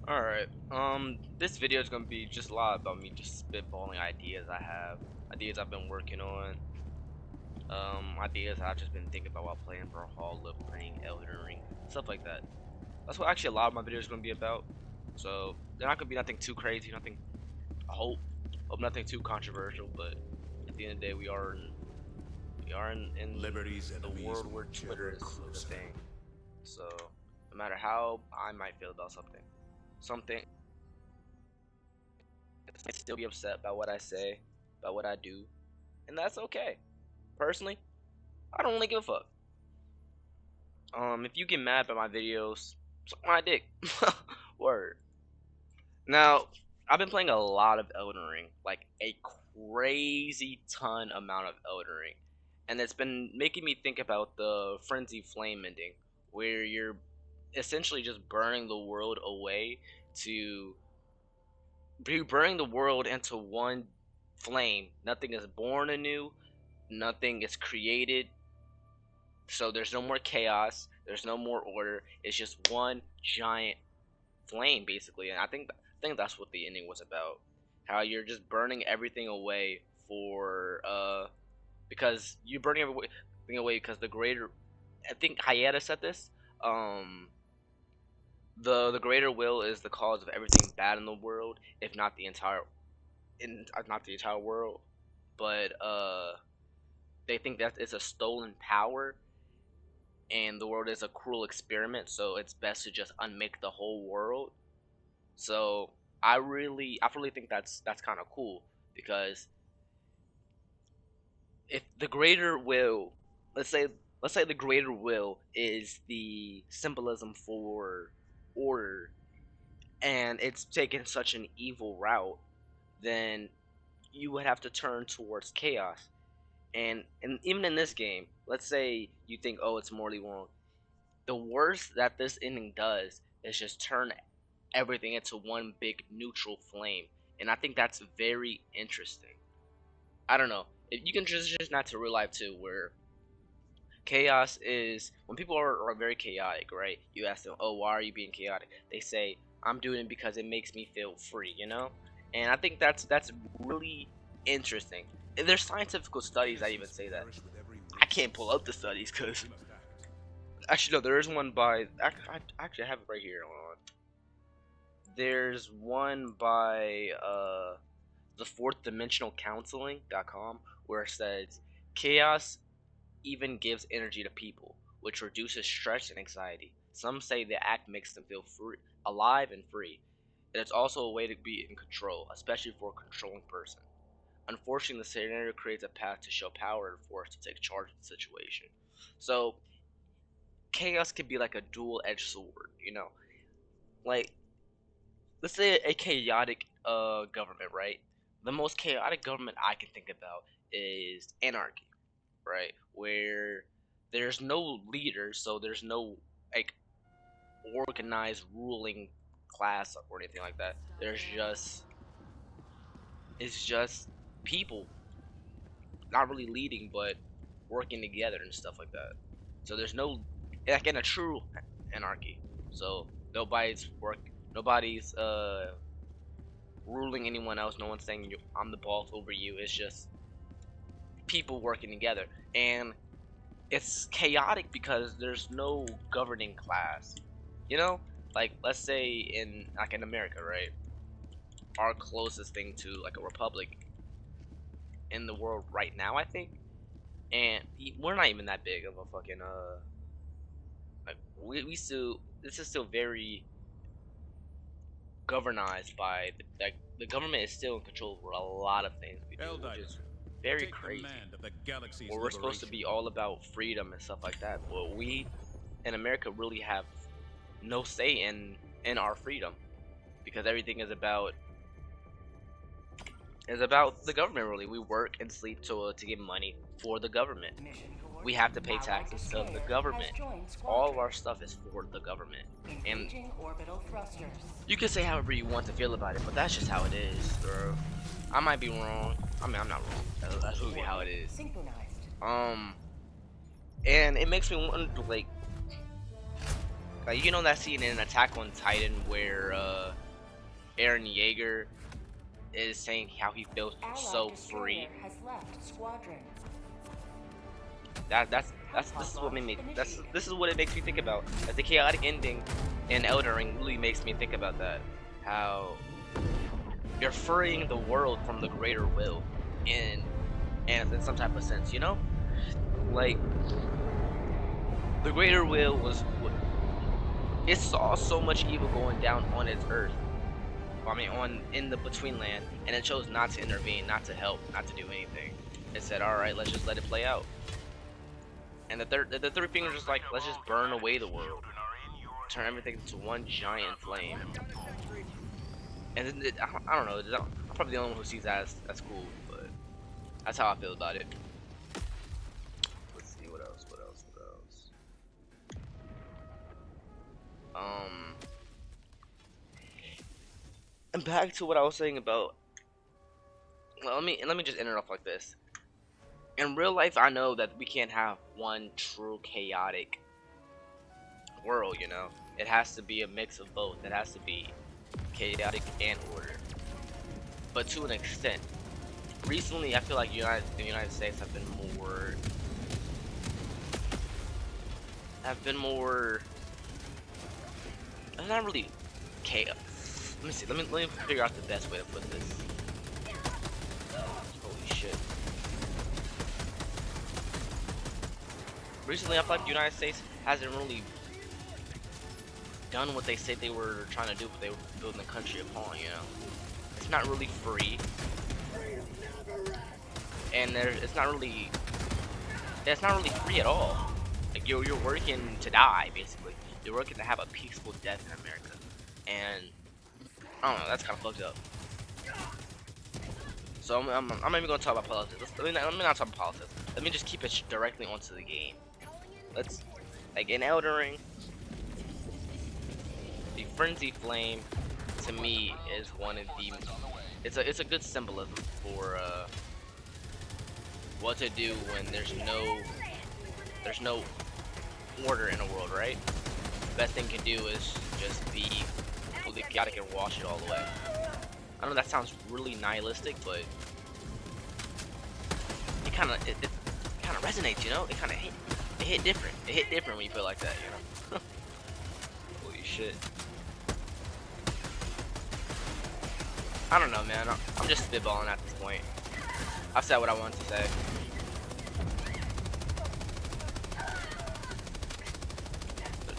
Alright, this video is gonna be just a lot about me just spitballing ideas I have, ideas I've been working on, ideas I've just been thinking about while playing Brawlhalla, playing Elden Ring, stuff like that. That's what actually a lot of my videos are gonna be about. So they're not gonna be nothing too crazy, nothing. I hope nothing too controversial. But at the end of the day, we are in Liberty's the enemies world where march Twitter ever is closer. the thing. So no matter how I might feel about something. I still be upset about what I say, about what I do, and that's okay. Personally, I don't really give a fuck. If you get mad about my videos, suck my dick. Word. Now, I've been playing a lot of Elden Ring, like a crazy ton amount of Elden Ring, and it's been making me think about the Frenzy Flame ending, where you're essentially just burning the world away to burning the world into one flame. Nothing is born anew, nothing is created. So there's no more chaos, there's no more order. It's just one giant flame basically. And I think that's what the ending was about. How you're just burning everything away for because you're burning everything away because the greater, I think Hayata said this. Um the greater will is the cause of everything bad in the world, if not the entire not the entire world, but they think that it's a stolen power and the world is a cruel experiment, so it's best to just unmake the whole world. So I really think that's kind of cool because if the greater will, let's say let's say the greater will is the symbolism for order, and it's taken such an evil route, then you would have to turn towards chaos. And even in this game, let's say you think, oh, it's morally wrong. The worst that this ending does is just turn everything into one big neutral flame, and I think that's very interesting. I don't know. If you can transition that to real life too, where chaos is when people are very chaotic, right? You ask them, oh, why are you being chaotic? They say, I'm doing it because it makes me feel free, you know? And I think that's really interesting. And there's scientific studies that even say that. I can't pull up the studies because actually no, there is one by actually I have it right here. Hold on. There's one by the fourth dimensional counseling.com where it says chaos even gives energy to people, which reduces stress and anxiety. Some say the act makes them feel free, alive and free. And it's also a way to be in control, especially for a controlling person. Unfortunately, the scenario creates a path to show power and force to take charge of the situation. So chaos can be like a dual-edged sword, you know. Like, let's say a chaotic government, right? The most chaotic government I can think about is anarchy, right? Where there's no leader, so there's no like organized ruling class or anything like that. There's just it's just people not really leading but working together and stuff like that. So there's no like in a true anarchy. So nobody's ruling anyone else. No one's saying I'm the boss over you. It's just people working together, and it's chaotic because there's no governing class. You know, like let's say in America, right? Our closest thing to like a republic in the world right now, I think, and we're not even that big of a fucking like we still this is still very governized by like the government is still in control over a lot of things we do, which is very Take crazy. command of the galaxy's Where we're supposed to liberation. be all about freedom and stuff like that, but we in America really have no say in our freedom because everything is about the government. Really, we work and sleep to get money for the government. We have to pay taxes to the government. All of our stuff is for the government, and you can say however you want to feel about it, but that's just how it is, bro. I might be wrong. I mean, I'm not wrong. That's really how it is. Um, and it makes me wonder, like, Like, you know that scene in Attack on Titan where Eren Yeager is saying how he feels so free. Has left squadron. This is what made me this is what it makes me think about. Like, the chaotic ending in Elden Ring really makes me think about that. How you're freeing the world from the greater will in some type of sense, you know? Like, the greater will it saw so much evil going down on its earth. I mean, on in the Between Land, and it chose not to intervene, not to help, not to do anything. It said, "All right, let's just let it play out." And the three fingers was like, "Let's just burn away the world, turn everything into one giant flame." And then I don't know. I'm probably the only one who sees that as cool, but that's how I feel about it. Let's see what else. What else? What else? And back to what I was saying about. Well, let me just end it off like this. In real life, I know that we can't have one true chaotic world. You know, it has to be a mix of both. It has to be chaotic and order. But to an extent, recently I feel like the United States have been more. Not really chaos. Let me see. Let me figure out the best way to put this. Holy shit. Recently, I feel like the United States hasn't really done what they said they were trying to do, what they were building the country upon, you know? It's not really free. And it's not really free at all. Like, you're working to die, basically. You're working to have a peaceful death in America. And I don't know, that's kind of fucked up. So I'm not even gonna talk about politics. Let me not talk about politics. Let me just keep it directly onto the game. Let's, like, in Elden Ring, the Frenzy Flame to me is one of the. It's a good symbolism for what to do when there's no order in a world, right? The best thing you can do is just be completely chaotic and wash it all away. I know that sounds really nihilistic, but it kind of resonates, you know? It hit different. It hit different when you feel like that, you know? Holy shit. I don't know, man. I'm just spitballing at this point. I've said what I wanted to say.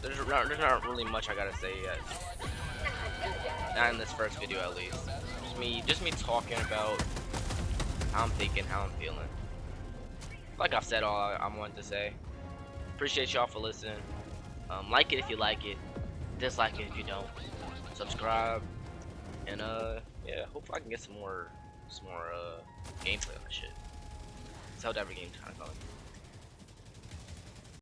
There's not really much I gotta say yet. Not in this first video, at least. Just me talking about how I'm thinking, how I'm feeling. Like I've said all I wanted to say. Appreciate y'all for listening. Like it if you like it. Dislike it if you don't. Subscribe. And yeah, hopefully I can get some more gameplay on this shit. Zelda every game kind of going.